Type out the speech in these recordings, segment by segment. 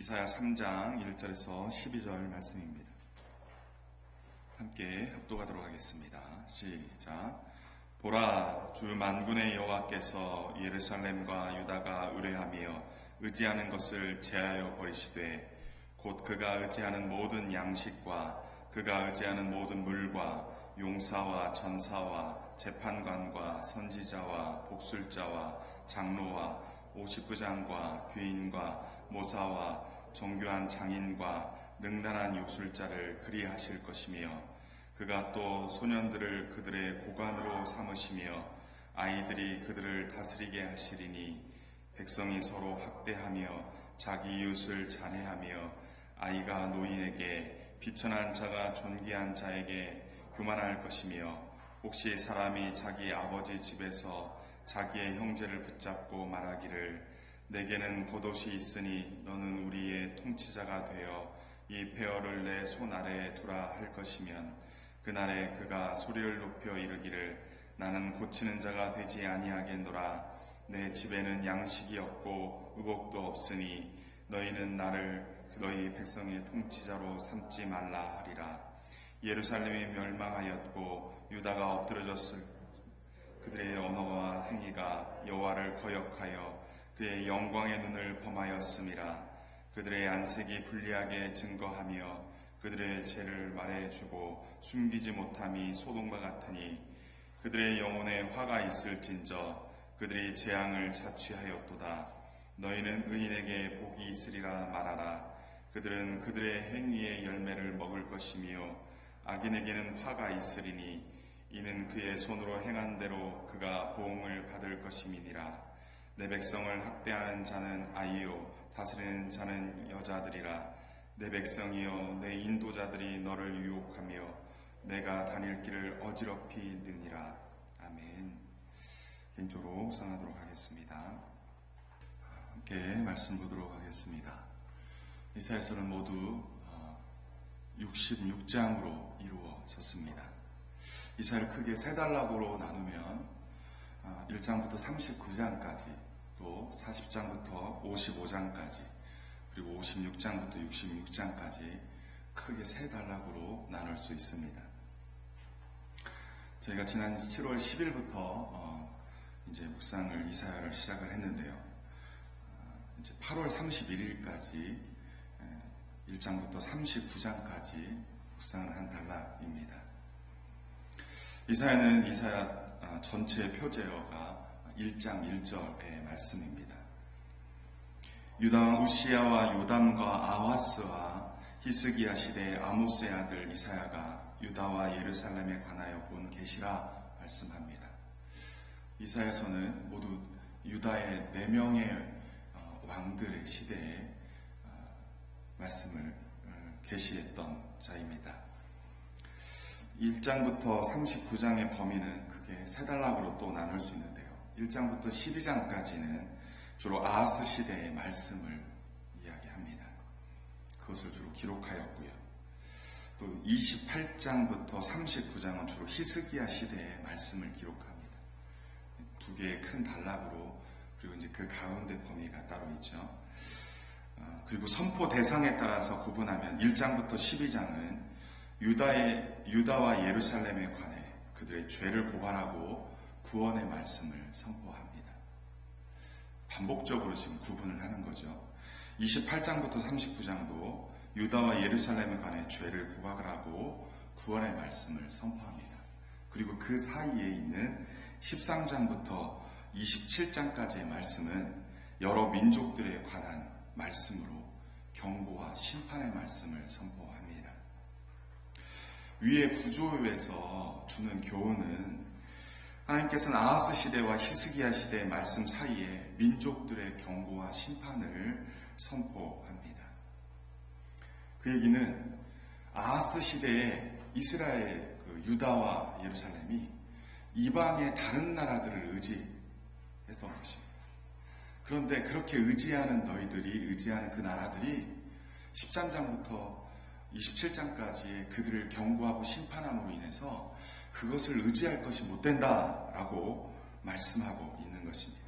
이사야 3장 1절에서 12절 말씀입니다. 함께 합독하도록 하겠습니다. 시작. 보라, 주 만군의 여호와께서 예루살렘과 유다가 의뢰하며 의지하는 것을 제하여 버리시되 곧 그가 의지하는 모든 양식과 그가 의지하는 모든 물과 용사와 전사와 재판관과 선지자와 복술자와 장로와 오십부장과 귀인과 모사와 정교한 장인과 능단한 욕술자를 그리하실 것이며 그가 또 소년들을 그들의 고관으로 삼으시며 아이들이 그들을 다스리게 하시리니 백성이 서로 학대하며 자기 이웃을 잔해하며 아이가 노인에게 비천한 자가 존귀한 자에게 교만할 것이며 혹시 사람이 자기 아버지 집에서 자기의 형제를 붙잡고 말하기를 내게는 겉옷이 있으니 너는 우리의 통치자가 되어 이 폐허를 내 손 아래에 두라 할 것이면 그날에 그가 소리를 높여 이르기를 나는 고치는 자가 되지 아니하겠노라. 내 집에는 양식이 없고 의복도 없으니 너희는 나를 너희 백성의 통치자로 삼지 말라 하리라. 예루살렘이 멸망하였고 유다가 엎드러졌을 그들의 언어와 행위가 여호와를 거역하여 그의 영광의 눈을 범하였음이라. 그들의 안색이 불리하게 증거하며 그들의 죄를 말해주고 숨기지 못함이 소돔과 같으니 그들의 영혼에 화가 있을진저 그들이 재앙을 자취하였도다. 너희는 의인에게 복이 있으리라 말하라. 그들은 그들의 행위의 열매를 먹을 것이며 악인에게는 화가 있으리니 이는 그의 손으로 행한 대로 그가 보응을 받을 것임이니라. 내 백성을 학대하는 자는 아이요 다스리는 자는 여자들이라. 내 백성이여 내 인도자들이 너를 유혹하며 내가 다닐 길을 어지럽히 느니라. 아멘. 개인적으로 묵상하도록 하겠습니다. 함께 말씀 보도록 하겠습니다. 이사야서는 모두 66장으로 이루어졌습니다. 이사야를 크게 세 단락으로 나누면 1장부터 39장까지 또 40장부터 55장까지 그리고 56장부터 66장까지 크게 세 단락으로 나눌 수 있습니다. 저희가 지난 7월 10일부터 이제 묵상을 이사야를 시작을 했는데요. 이제 8월 31일까지 1장부터 39장까지 묵상을 한 단락입니다. 이사야는 이사야 전체 표제어가 1장 1절의 말씀입니다. 유다왕 우시야와 요담과 아하스와 히스기야 시대의 아모스의 아들 이사야가 유다와 예루살렘에 관하여 본 계시라 말씀합니다. 이사야서는 모두 유다의 4명의 왕들의 시대에 말씀을 계시했던 자입니다. 1장부터 39장의 범위는 크게 세 단락으로 또 나눌 수 있는데요. 1장부터 12장까지는 주로 아하스 시대의 말씀을 이야기합니다. 그것을 주로 기록하였고요. 또 28장부터 39장은 주로 히스기야 시대의 말씀을 기록합니다. 두 개의 큰 단락으로, 그리고 이제 그 가운데 범위가 따로 있죠. 그리고 선포 대상에 따라서 구분하면 1장부터 12장은 유다와 예루살렘에 관해 그들의 죄를 고발하고 구원의 말씀을 선포합니다. 반복적으로 지금 구분을 하는 거죠. 28장부터 39장도 유다와 예루살렘에 관해 죄를 고각을 하고 구원의 말씀을 선포합니다. 그리고 그 사이에 있는 13장부터 27장까지의 말씀은 여러 민족들에 관한 말씀으로 경고와 심판의 말씀을 선포합니다. 위의 구조에서 주는 교훈은 하나님께서는 아하스 시대와 히스기야 시대의 말씀 사이에 민족들의 경고와 심판을 선포합니다. 그 얘기는 아하스 시대에 이스라엘, 유다와 예루살렘이 이방의 다른 나라들을 의지했던 것입니다. 그런데 그렇게 의지하는 너희들이, 의지하는 그 나라들이 13장부터 27장까지의 그들을 경고하고 심판함으로 인해서 그것을 의지할 것이 못 된다라고 말씀하고 있는 것입니다.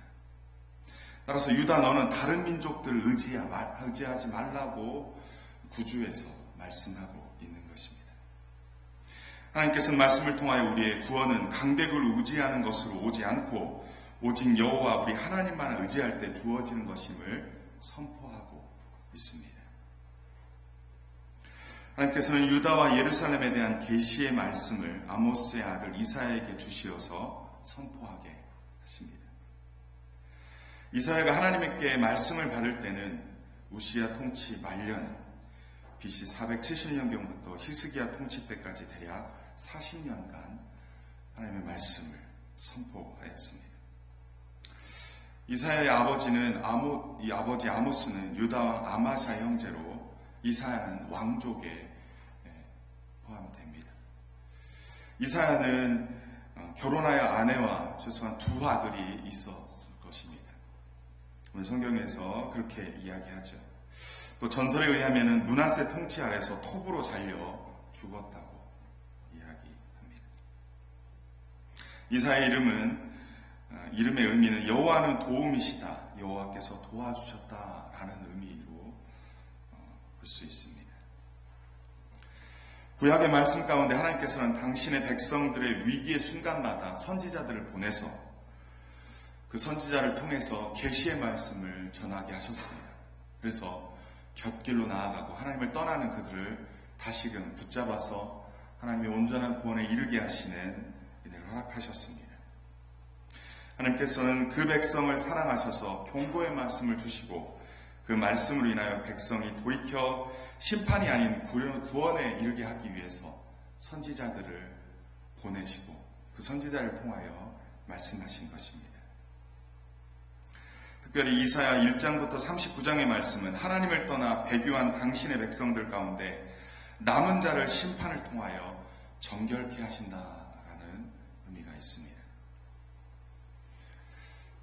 따라서 유다 너는 다른 민족들을 의지하지 말라고 구주에서 말씀하고 있는 것입니다. 하나님께서는 말씀을 통하여 우리의 구원은 강대국을 의지하는 것으로 오지 않고 오직 여호와 우리 하나님만을 의지할 때 주어지는 것임을 선포하고 있습니다. 하나님께서는 유다와 예루살렘에 대한 계시의 말씀을 아모스의 아들 이사야에게 주시어서 선포하게 하십니다. 이사야가 하나님께 말씀을 받을 때는 우시야 통치 말년 BC 470년경부터 히스기야 통치 때까지 대략 40년간 하나님의 말씀을 선포하였습니다. 이사야의 아버지는 아버지 아모스는 유다왕 아마샤 형제로 이사야는 왕족에 포함됩니다. 이사야는 결혼하여 아내와 최소한 두 아들이 있었을 것입니다. 오늘 성경에서 그렇게 이야기하죠. 또 전설에 의하면 므낫세 통치 아래서 톱으로 잘려 죽었다고 이야기합니다. 이사야의 이름의 의미는 여호와는 도움이시다, 여호와께서 도와주셨다라는 의미로 볼 수 있습니다. 구약의 말씀 가운데 하나님께서는 당신의 백성들의 위기의 순간마다 선지자들을 보내서 그 선지자를 통해서 계시의 말씀을 전하게 하셨습니다. 그래서 곁길로 나아가고 하나님을 떠나는 그들을 다시금 붙잡아서 하나님의 온전한 구원에 이르게 하시는 은혜를 허락하셨습니다. 하나님께서는 그 백성을 사랑하셔서 경고의 말씀을 주시고 그 말씀으로 인하여 백성이 돌이켜 심판이 아닌 구원에 이르게 하기 위해서 선지자들을 보내시고 그 선지자를 통하여 말씀하신 것입니다. 특별히 이사야 1장부터 39장의 말씀은 하나님을 떠나 배교한 당신의 백성들 가운데 남은 자를 심판을 통하여 정결케 하신다라는 의미가 있습니다.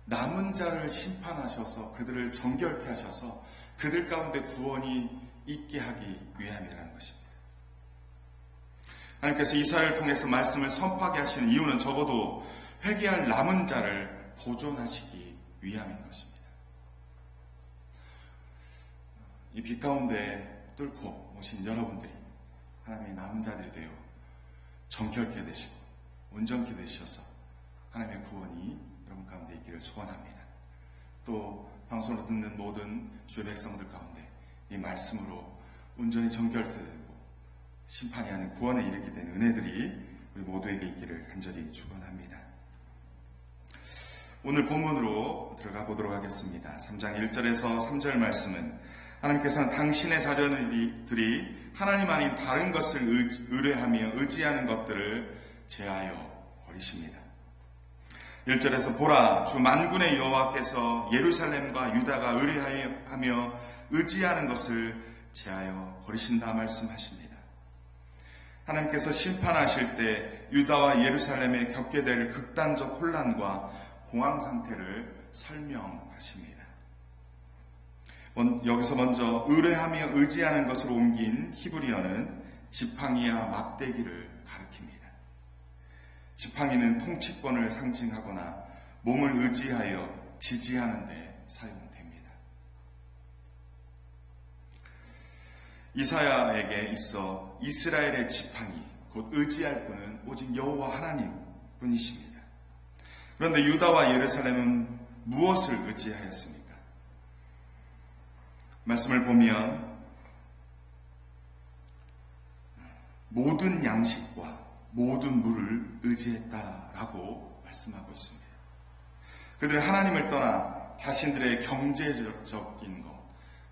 남은 자를 심판하셔서 그들을 정결케 하셔서 그들 가운데 구원이 있게 하기 위함이라는 것입니다. 하나님께서 이사야를 통해서 말씀을 선포하게 하시는 이유는 적어도 회개할 남은 자를 보존하시기 위함인 것입니다. 이 빛 가운데 뚫고 오신 여러분들이 하나님의 남은 자들이 되어 정결케 되시고 온전케 되셔서 하나님의 구원이 여러분 가운데 있기를 소원합니다. 또 방송으로 듣는 모든 주의 백성들 가운데 이 말씀으로 온전히 정결되고 심판이 아닌 구원에 이르게 된 은혜들이 우리 모두에게 있기를 간절히 축원합니다. 오늘 본문으로 들어가 보도록 하겠습니다. 3장 1절에서 3절 말씀은 하나님께서는 당신의 자녀들이 하나님 아닌 다른 것을 의뢰하며 의지하는 것들을 제하여 버리십니다. 1절에서 보라, 주 만군의 여호와께서 예루살렘과 유다가 의뢰하며 의지하는 것을 제하여 버리신다 말씀하십니다. 하나님께서 심판하실 때 유다와 예루살렘에 겪게 될 극단적 혼란과 공황 상태를 설명하십니다. 여기서 먼저 의뢰하며 의지하는 것으로 옮긴 히브리어는 지팡이와 막대기를 가리킵니다. 지팡이는 통치권을 상징하거나 몸을 의지하여 지지하는 데 사용됩니다. 이사야에게 있어 이스라엘의 지팡이, 곧 의지할 분은 오직 여호와 하나님 뿐이십니다. 그런데 유다와 예루살렘은 무엇을 의지하였습니까? 말씀을 보면 모든 양식과 모든 물을 의지했다라고 말씀하고 있습니다. 그들은 하나님을 떠나 자신들의 경제적인 것,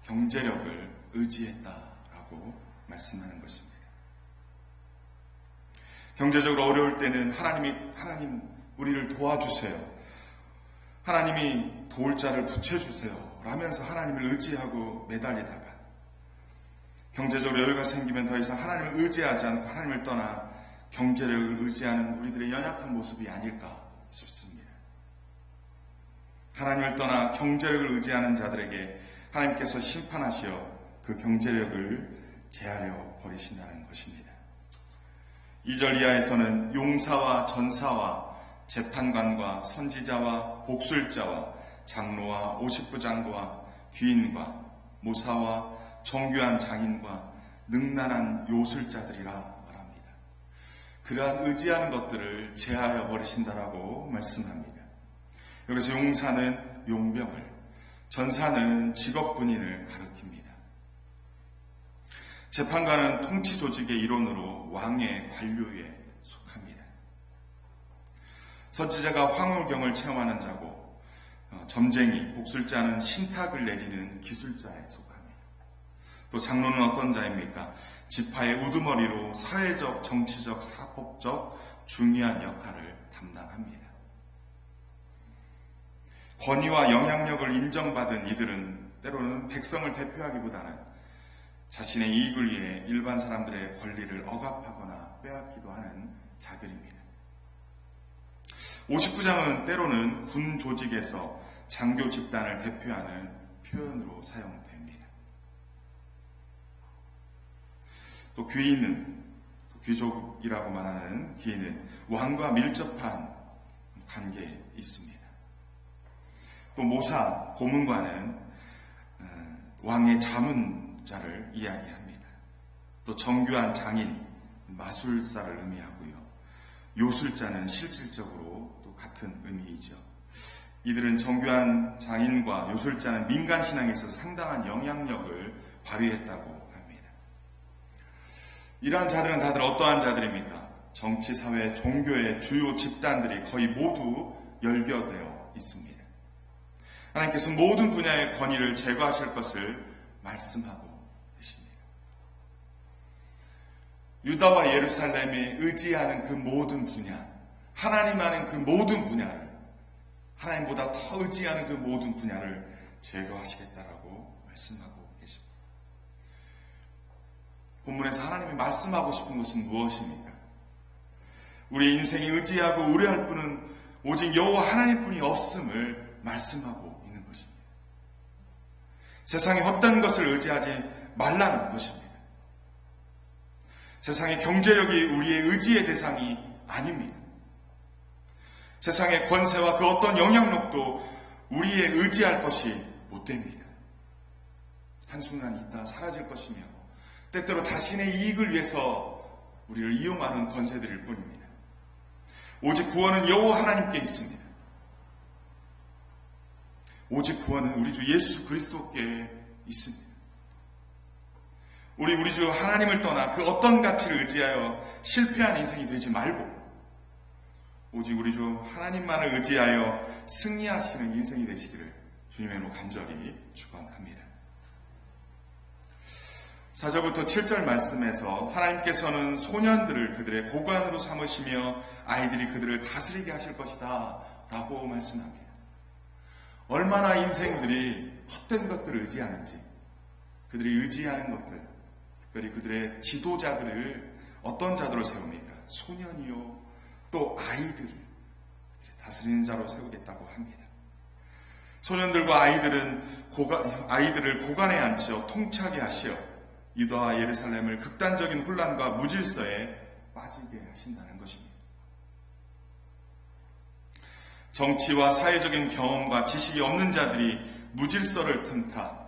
경제력을 의지했다라고 말씀하는 것입니다. 경제적으로 어려울 때는 하나님 우리를 도와주세요. 하나님이 도울 자를 붙여주세요. 라면서 하나님을 의지하고 매달리다가 경제적으로 여유가 생기면 더 이상 하나님을 의지하지 않고 하나님을 떠나 경제력을 의지하는 우리들의 연약한 모습이 아닐까 싶습니다. 하나님을 떠나 경제력을 의지하는 자들에게 하나님께서 심판하시어 그 경제력을 제하려 버리신다는 것입니다. 2절 이하에서는 용사와 전사와 재판관과 선지자와 복술자와 장로와 오십부장과 귀인과 모사와 정교한 장인과 능란한 요술자들이라 말합니다. 그러한 의지하는 것들을 제하여 버리신다라고 말씀합니다. 여기서 용사는 용병을, 전사는 직업군인을 가리킵니다. 재판관은 통치 조직의 일원으로 왕의 관료에 속합니다. 선지자가 황홀경을 체험하는 자고 점쟁이, 복술자는 신탁을 내리는 기술자에 속합니다. 또 장로는 어떤 자입니까? 지파의 우두머리로 사회적, 정치적, 사법적 중요한 역할을 담당합니다. 권위와 영향력을 인정받은 이들은 때로는 백성을 대표하기보다는 자신의 이익을 위해 일반 사람들의 권리를 억압하거나 빼앗기도 하는 자들입니다. 59장은 때로는 군 조직에서 장교 집단을 대표하는 표현으로 사용됩니다. 또 귀인은, 귀족이라고 말하는 귀인은 왕과 밀접한 관계에 있습니다. 또 모사, 고문관은 왕의 자문자를 이야기합니다. 또 정교한 장인, 마술사를 의미하고요. 요술자는 실질적으로 또 같은 의미이죠. 이들은 정교한 장인과 요술자는 민간 신앙에 있어서 상당한 영향력을 발휘했다고 합니다. 이러한 자들은 다들 어떠한 자들입니까? 정치, 사회, 종교의 주요 집단들이 거의 모두 열겨되어 있습니다. 하나님께서 모든 분야의 권위를 제거하실 것을 말씀하고 계십니다. 유다와 예루살렘에 의지하는 그 모든 분야, 하나님 아는 그 모든 분야를, 하나님보다 더 의지하는 그 모든 분야를 제거하시겠다라고 말씀하고 계십니다. 본문에서 하나님이 말씀하고 싶은 것은 무엇입니까? 우리 인생이 의지하고 의뢰할 분은 오직 여호와 하나님뿐이 없음을 말씀하고 있는 것입니다. 세상에 헛된 것을 의지하지 말라는 것입니다. 세상의 경제력이 우리의 의지의 대상이 아닙니다. 세상의 권세와 그 어떤 영향력도 우리의 의지할 것이 못 됩니다. 한순간 있다 사라질 것이며 때때로 자신의 이익을 위해서 우리를 이용하는 권세들일 뿐입니다. 오직 구원은 여호와 하나님께 있습니다. 오직 구원은 우리 주 예수 그리스도께 있습니다. 우리 주 하나님을 떠나 그 어떤 가치를 의지하여 실패한 인생이 되지 말고 오직 우리 주 하나님만을 의지하여 승리하시는 인생이 되시기를 주님의 이름으로 간절히 축원합니다. 4절부터 7절 말씀에서 하나님께서는 소년들을 그들의 고관으로 삼으시며 아이들이 그들을 다스리게 하실 것이다 라고 말씀합니다. 얼마나 인생들이 헛된 것들을 의지하는지, 그들이 의지하는 것들, 특별히 그들의 지도자들을 어떤 자들로 세웁니까? 소년이요 또 아이들을 다스리는 자로 세우겠다고 합니다. 소년들과 아이들을 고관에 앉혀 통치하게 하시어 유다와 예루살렘을 극단적인 혼란과 무질서에 빠지게 하신다는 것입니다. 정치와 사회적인 경험과 지식이 없는 자들이 무질서를 틈타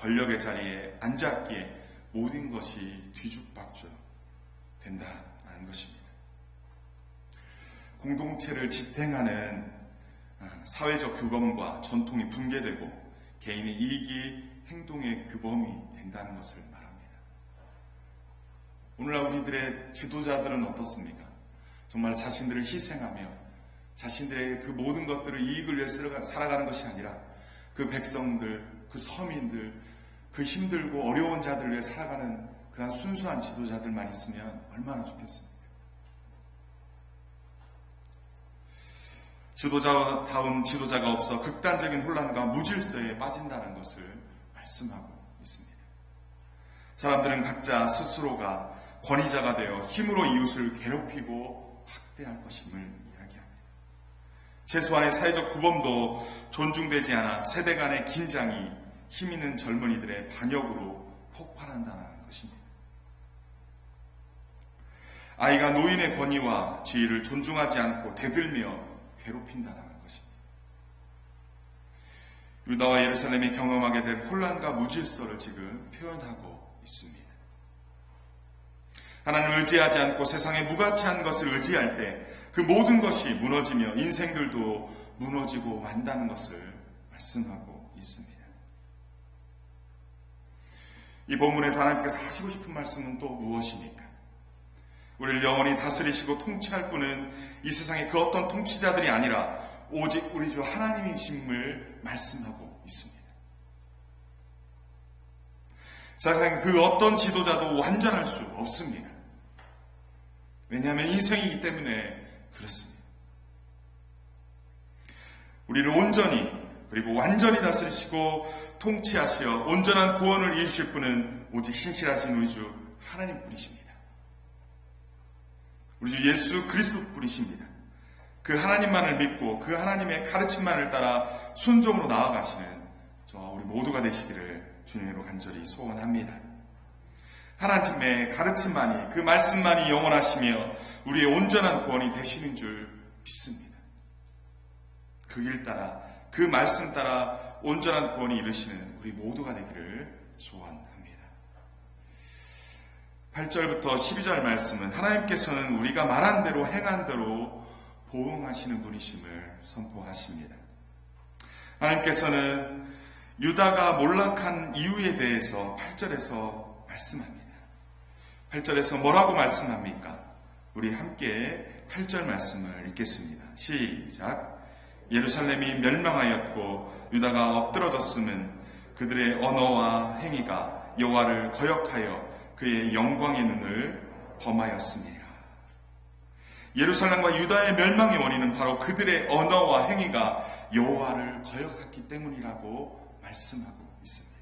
권력의 자리에 앉았기에 모든 것이 뒤죽박죽 된다는 것입니다. 공동체를 지탱하는 사회적 규범과 전통이 붕괴되고 개인의 이익이 행동의 규범이 된다는 것을 말합니다. 오늘날 우리들의 지도자들은 어떻습니까? 정말 자신들을 희생하며 자신들의 그 모든 것들을 이익을 위해 살아가는 것이 아니라 그 백성들, 그 서민들, 그 힘들고 어려운 자들을 위해 살아가는 그런 순수한 지도자들만 있으면 얼마나 좋겠습니까? 지도자다운 지도자가 없어 극단적인 혼란과 무질서에 빠진다는 것을 말씀하고 있습니다. 사람들은 각자 스스로가 권위자가 되어 힘으로 이웃을 괴롭히고 학대할 것임을 이야기합니다. 최소한의 사회적 구범도 존중되지 않아 세대 간의 긴장이 힘 있는 젊은이들의 반역으로 폭발한다는 것입니다. 아이가 노인의 권위와 지위를 존중하지 않고 대들며 괴롭힌다는 것입니다. 유다와 예루살렘이 경험하게 될 혼란과 무질서를 지금 표현하고 있습니다. 하나님을 의지하지 않고 세상에 무가치한 것을 의지할 때 그 모든 것이 무너지며 인생들도 무너지고 만다는 것을 말씀하고 있습니다. 이 본문에서 하나님께서 하시고 싶은 말씀은 또 무엇입니까? 우리를 영원히 다스리시고 통치할 분은 이 세상의 그 어떤 통치자들이 아니라 오직 우리 주 하나님이심을 말씀하고 있습니다. 세상에 그 어떤 지도자도 완전할 수 없습니다. 왜냐하면 인생이기 때문에 그렇습니다. 우리를 온전히 그리고 완전히 다스리시고 통치하시어 온전한 구원을 이루실 분은 오직 신실하신 우리 주 하나님 뿐이십니다. 우리 주 예수 그리스도 뿐이십니다. 그 하나님만을 믿고 그 하나님의 가르침만을 따라 순종으로 나아가시는 저와 우리 모두가 되시기를 주님으로 간절히 소원합니다. 하나님의 가르침만이 그 말씀만이 영원하시며 우리의 온전한 구원이 되시는 줄 믿습니다. 그 길 따라 그 말씀 따라 온전한 구원이 이루시는 우리 모두가 되기를 소원합니다. 8절부터 12절 말씀은 하나님께서는 우리가 말한 대로 행한 대로 보응하시는 분이심을 선포하십니다. 하나님께서는 유다가 몰락한 이유에 대해서 8절에서 말씀합니다. 8절에서 뭐라고 말씀합니까? 우리 함께 8절 말씀을 읽겠습니다. 시작. 예루살렘이 멸망하였고 유다가 엎드러졌음은 그들의 언어와 행위가 여호와를 거역하여 그의 영광의 눈을 범하였습니다. 예루살렘과 유다의 멸망의 원인은 바로 그들의 언어와 행위가 여호와를 거역했기 때문이라고 말씀하고 있습니다.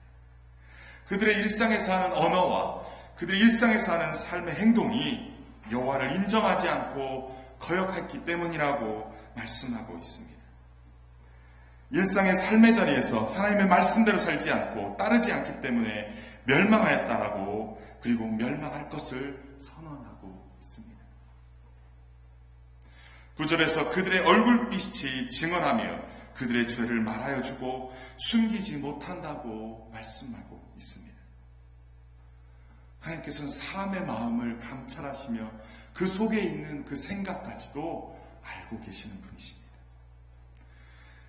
그들의 일상에서 하는 언어와 그들의 일상에서 하는 삶의 행동이 여호와를 인정하지 않고 거역했기 때문이라고 말씀하고 있습니다. 일상의 삶의 자리에서 하나님의 말씀대로 살지 않고 따르지 않기 때문에 멸망하였다라고 그리고 멸망할 것을 선언하고 있습니다. 9절에서 그들의 얼굴빛이 증언하며 그들의 죄를 말하여 주고 숨기지 못한다고 말씀하고 있습니다. 하나님께서는 사람의 마음을 감찰하시며 그 속에 있는 그 생각까지도 알고 계시는 분이십니다.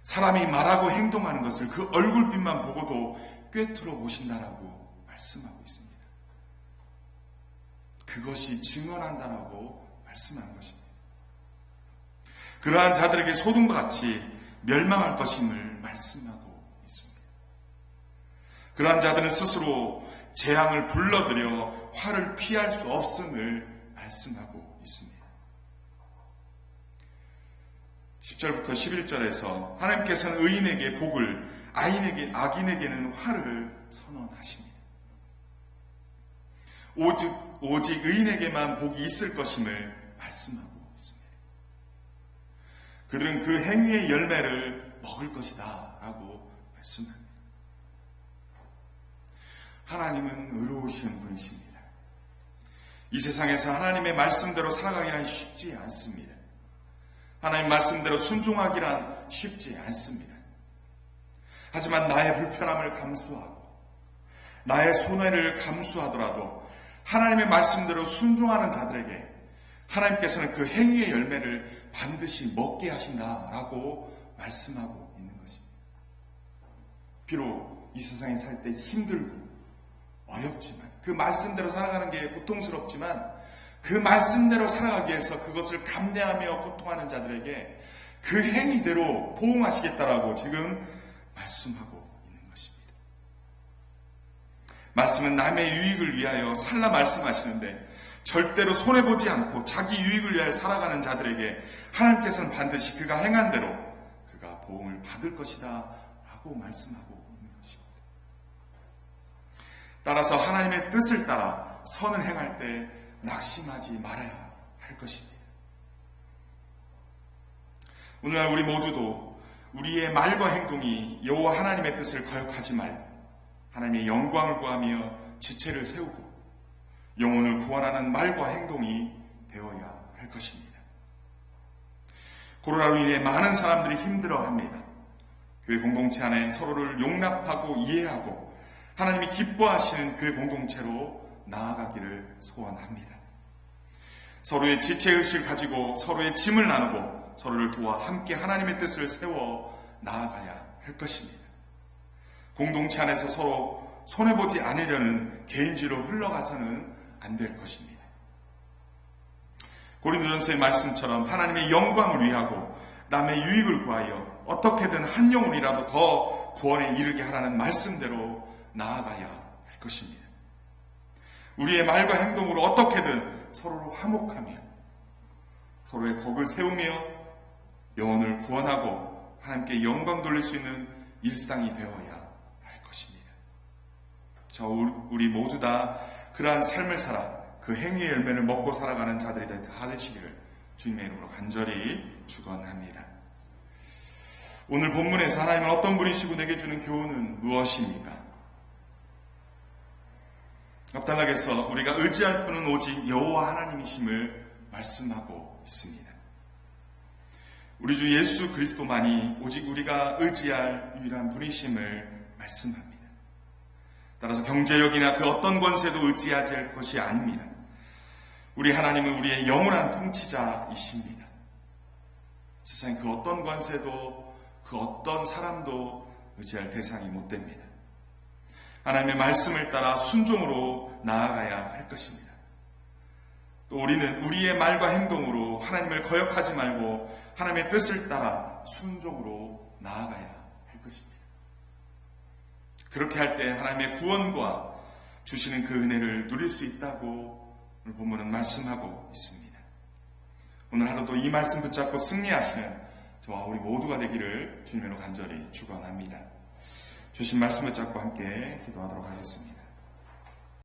사람이 말하고 행동하는 것을 그 얼굴빛만 보고도 꿰뚫어 보신다라고 말씀하고 있습니다. 그것이 증언한다라고 말씀하는 것입니다. 그러한 자들에게 소돔과 같이 멸망할 것임을 말씀하고 있습니다. 그러한 자들은 스스로 재앙을 불러들여 화를 피할 수 없음을 말씀하고 있습니다. 10절부터 11절에서 하나님께서는 의인에게 복을, 악인에게는 화를 선언하십니다. 오직 의인에게만 복이 있을 것임을 말씀하고 있습니다. 그들은 그 행위의 열매를 먹을 것이다 라고 말씀합니다. 하나님은 의로우신 분이십니다. 이 세상에서 하나님의 말씀대로 살아가기란 쉽지 않습니다. 하나님 말씀대로 순종하기란 쉽지 않습니다. 하지만 나의 불편함을 감수하고 나의 손해를 감수하더라도 하나님의 말씀대로 순종하는 자들에게 하나님께서는 그 행위의 열매를 반드시 먹게 하신다라고 말씀하고 있는 것입니다. 비록 이 세상에 살 때 힘들고 어렵지만 그 말씀대로 살아가는 게 고통스럽지만 그 말씀대로 살아가기 위해서 그것을 감내하며 고통하는 자들에게 그 행위대로 보응하시겠다라고 지금 말씀하고 있는 것입니다. 말씀은 남의 유익을 위하여 살라 말씀하시는데 절대로 손해보지 않고 자기 유익을 위하여 살아가는 자들에게 하나님께서는 반드시 그가 행한 대로 그가 보응을 받을 것이다 라고 말씀하고 있는 것입니다. 따라서 하나님의 뜻을 따라 선을 행할 때 낙심하지 말아야 할 것입니다. 오늘날 우리 모두도 우리의 말과 행동이 여호와 하나님의 뜻을 거역하지 말고 하나님의 영광을 구하며 지체를 세우고 영혼을 구원하는 말과 행동이 되어야 할 것입니다. 코로나로 인해 많은 사람들이 힘들어합니다. 교회 공동체 안에 서로를 용납하고 이해하고 하나님이 기뻐하시는 교회 공동체로 나아가기를 소원합니다. 서로의 지체의식을 가지고 서로의 짐을 나누고 서로를 도와 함께 하나님의 뜻을 세워 나아가야 할 것입니다. 공동체 안에서 서로 손해보지 않으려는 개인주의로 흘러가서는 안 될 것입니다. 고린도전서의 말씀처럼 하나님의 영광을 위하고 남의 유익을 구하여 어떻게든 한 영혼이라도 더 구원에 이르게 하라는 말씀대로 나아가야 할 것입니다. 우리의 말과 행동으로 어떻게든 서로를 화목하며 서로의 덕을 세우며 영혼을 구원하고 하나님께 영광 돌릴 수 있는 일상이 되어야 할 것입니다. 우리 모두 다 그러한 삶을 살아 그 행위의 열매를 먹고 살아가는 자들이 다 되시기를 주님의 이름으로 간절히 축원합니다. 오늘 본문에서 하나님은 어떤 분이시고 내게 주는 교훈은 무엇입니까? 앞단락에서 우리가 의지할 분은 오직 여호와 하나님이심을 말씀하고 있습니다. 우리 주 예수 그리스도만이 오직 우리가 의지할 유일한 분이심을 말씀합니다. 따라서 경제력이나 그 어떤 권세도 의지하지 할 것이 아닙니다. 우리 하나님은 우리의 영원한 통치자이십니다. 세상에 그 어떤 권세도 그 어떤 사람도 의지할 대상이 못 됩니다. 하나님의 말씀을 따라 순종으로 나아가야 할 것입니다. 또 우리는 우리의 말과 행동으로 하나님을 거역하지 말고 하나님의 뜻을 따라 순종으로 나아가야 할 것입니다. 그렇게 할 때 하나님의 구원과 주시는 그 은혜를 누릴 수 있다고 오늘 본문은 말씀하고 있습니다. 오늘 하루도 이 말씀 붙잡고 승리하시는 저와 우리 모두가 되기를 주님으로 간절히 축원합니다. 주신 말씀 붙잡고 함께 기도하도록 하겠습니다.